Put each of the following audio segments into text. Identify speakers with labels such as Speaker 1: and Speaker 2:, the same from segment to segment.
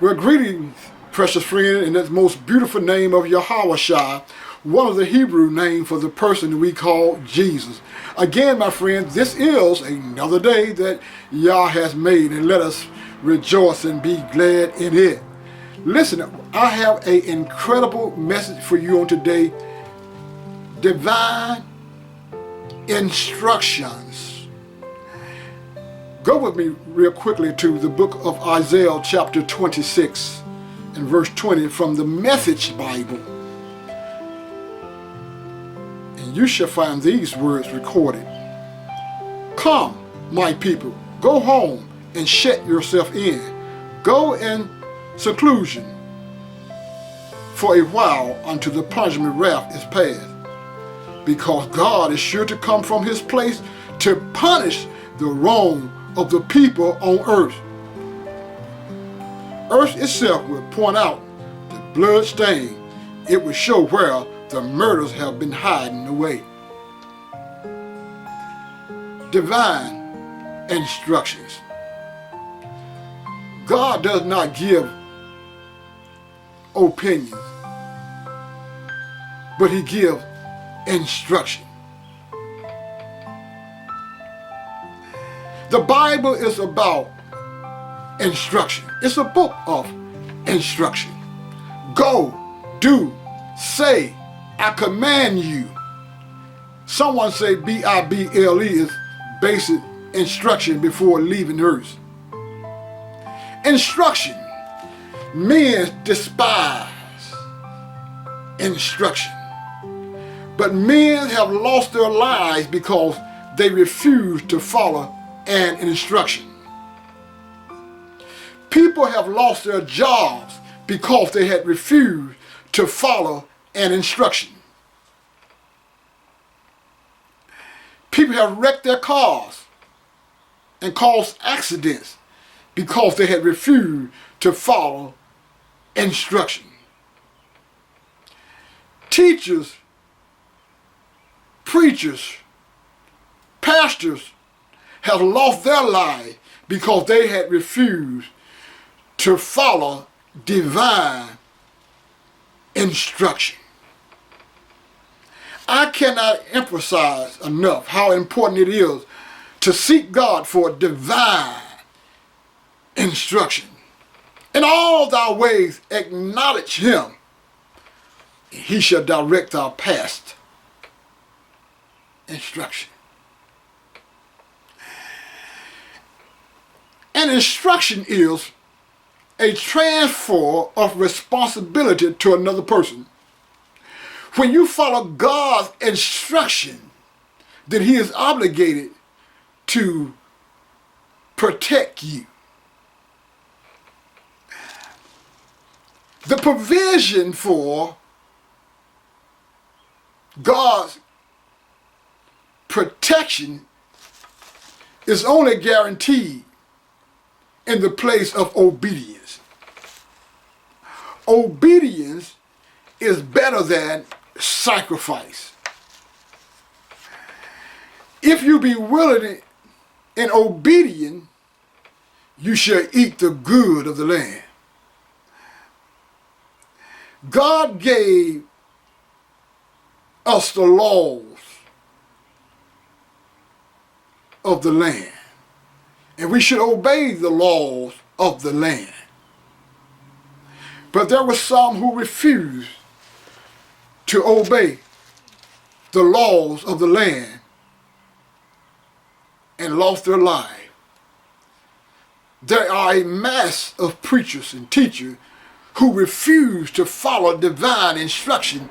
Speaker 1: Well, greetings, precious friend, in the most beautiful name of Yahweh, one of the Hebrew names for the person we call Jesus. Again, my friend, this is another day that Yah has made, and let us rejoice and be glad in it. Listen, I have an incredible message for you on today. Divine instructions. Go with me real quickly to the book of Isaiah chapter 26 and verse 20 from the Message Bible. And you shall find these words recorded. Come, my people, go home and shut yourself in. Go in seclusion for a while until the punishment wrath is past. Because God is sure to come from his place to punish the wrong of the people on earth. Earth itself will point out the blood stain. It will show where the murders have been hiding away. Divine instructions. God does not give opinions, but he gives instruction. The Bible is about instruction. It's a book of instruction. Go, do, say, I command you. Someone say Bible is basic instruction before leaving earth. Instruction. Men despise instruction. But men have lost their lives because they refuse to follow an instruction. People have lost their jobs because they had refused to follow an instruction. People have wrecked their cars and caused accidents because they had refused to follow instruction. Teachers, preachers, pastors have lost their lives because they had refused to follow divine instruction. I cannot emphasize enough how important it is to seek God for divine instruction. In all thy ways acknowledge him, he shall direct our path. Instruction. An instruction is a transfer of responsibility to another person. When you follow God's instruction, then he is obligated to protect you. The provision for God's protection is only guaranteed in the place of obedience. Obedience is better than sacrifice. If you be willing and obedient, you shall eat the good of the land. God gave us the laws of the land, and we should obey the laws of the land. But there were some who refused to obey the laws of the land and lost their life. There are a mass of preachers and teachers who refuse to follow divine instruction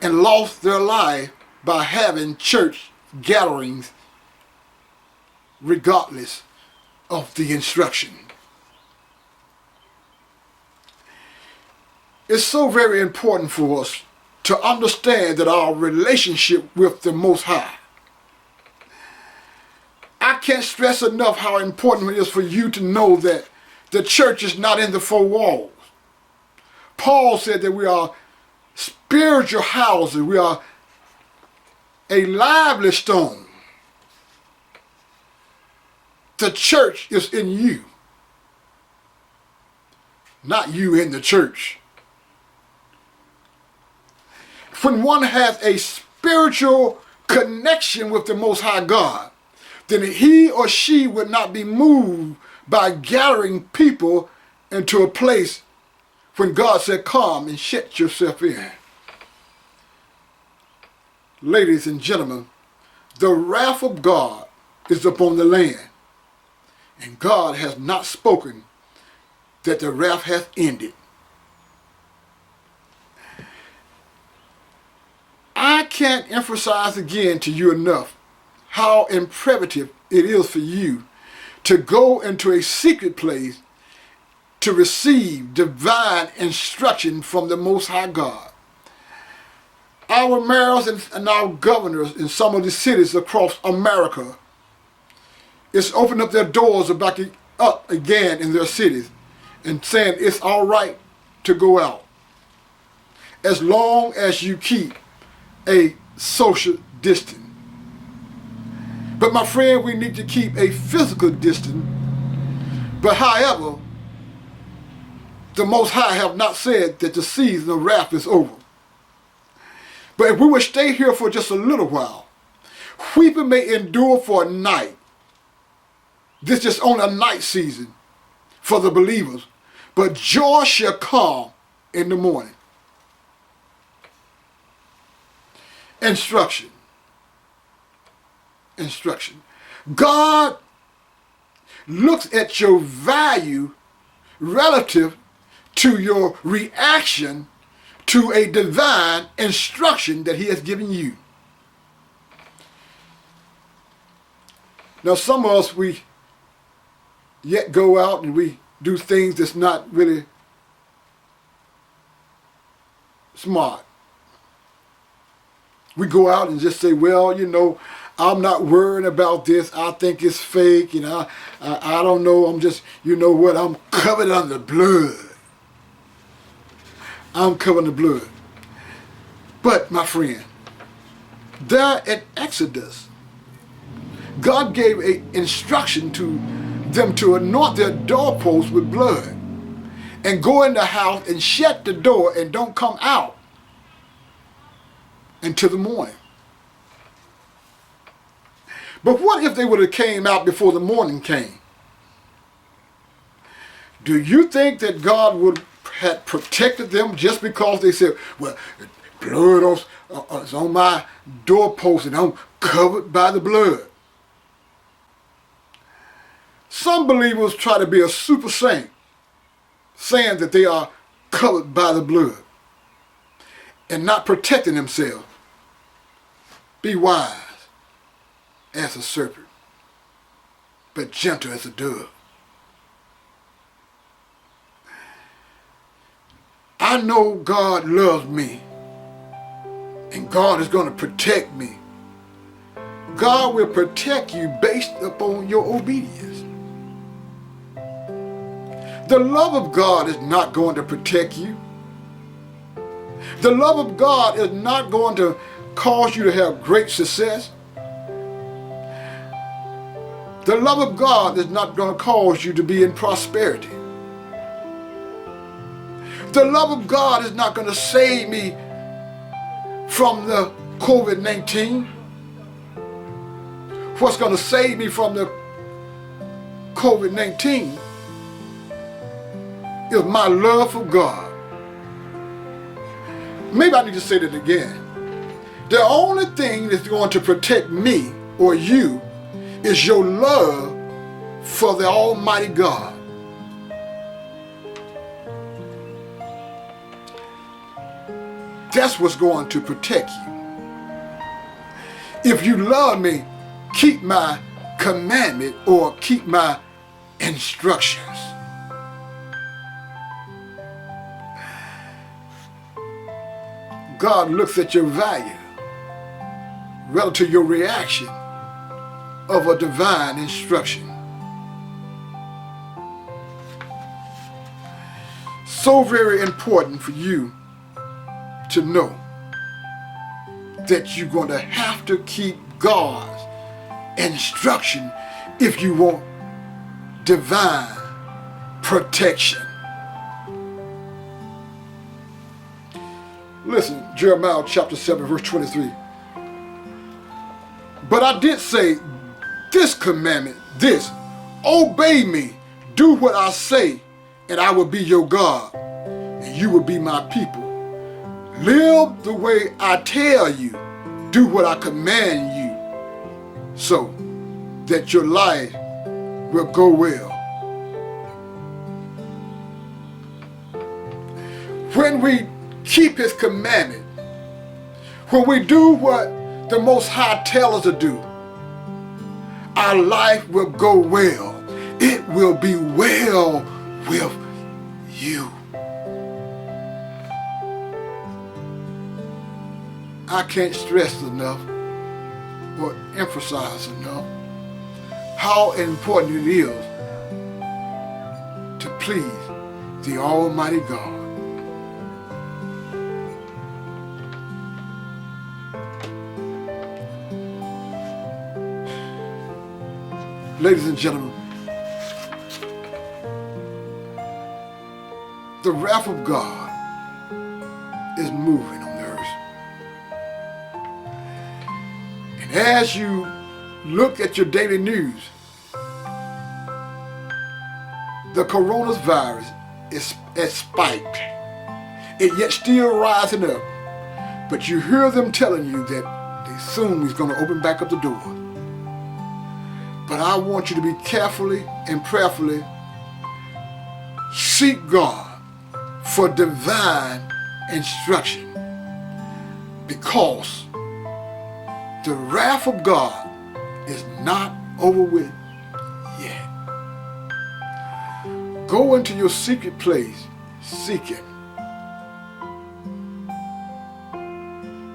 Speaker 1: and lost their life by having church gatherings regardless of the instruction. It's so very important for us to understand that our relationship with the Most High. I can't stress enough how important it is for you to know that the church is not in the four walls. Paul said that we are spiritual houses. We are a lively stone. The church is in you. not you in the church. When one has a spiritual connection with the Most High God, then he or she would not be moved by gathering people into a place when God said, come and shut yourself in. Ladies and gentlemen, the wrath of God is upon the land, and God has not spoken that the wrath hath ended. I can't emphasize again to you enough how imperative it is for you to go into a secret place to receive divine instruction from the Most High God. Our mayors and our governors in some of the cities across America is opening up their doors back up again in their cities and saying it's all right to go out as long as you keep a social distance. But my friend, we need to keep a physical distance. But however, the Most High have not said that the season of wrath is over. But if we would stay here for just a little while, weeping may endure for a night. This is only a night season for the believers, but joy shall come in the morning. Instruction. God looks at your value relative to your reaction to a divine instruction that he has given you. Now some of us, we yet go out and we do things that's not really smart. We go out and just say, well, you know, I'm not worrying about this. I think it's fake. You know, I don't know. I'm just, you know what, I'm covered under blood. I'm covered in the blood. But, my friend, there at Exodus, God gave an instruction to them to anoint their doorposts with blood and go in the house and shut the door and don't come out until the morning. But what if they would have came out before the morning came? Do you think that God would have protected them just because they said, well, blood is on my doorpost and I'm covered by the blood? Some believers try to be a super saint, saying that they are covered by the blood and not protecting themselves. Be wise as a serpent, but gentle as a dove. I know God loves me, and God is going to protect me. God will protect you based upon your obedience. The love of God is not going to protect you. The love of God is not going to cause you to have great success. The love of God is not going to cause you to be in prosperity. The love of God is not going to save me from the COVID-19. What's going to save me from the COVID-19 is my love for God. Maybe I need to say that again. The only thing that's going to protect me or you is your love for the Almighty God. That's what's going to protect you. If you love me, keep my commandment or keep my instructions. God looks at your value relative to your reaction of a divine instruction. So very important for you to know that you're going to have to keep God's instruction if you want divine protection. Listen, Jeremiah chapter 7, verse 23. But I did say this commandment, this, obey me, do what I say, and I will be your God, and you will be my people. Live the way I tell you, do what I command you, so that your life will go well. When we keep his commandment, when we do what the Most High tells us to do, our life will go well. It will be well with you. I can't stress enough or emphasize enough how important it is to please the Almighty God. Ladies and gentlemen, the wrath of God is moving on the earth. And as you look at your daily news, the coronavirus is at spike. It yet still rising up. But you hear them telling you that they soon is going to open back up the door. But I want you to be carefully and prayerfully seek God for divine instruction, because the wrath of God is not over with yet. Go into your secret place, seek Him.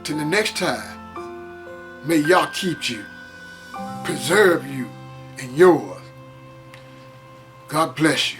Speaker 1: Till the next time, may Yah keep you, preserve you and yours. God bless you.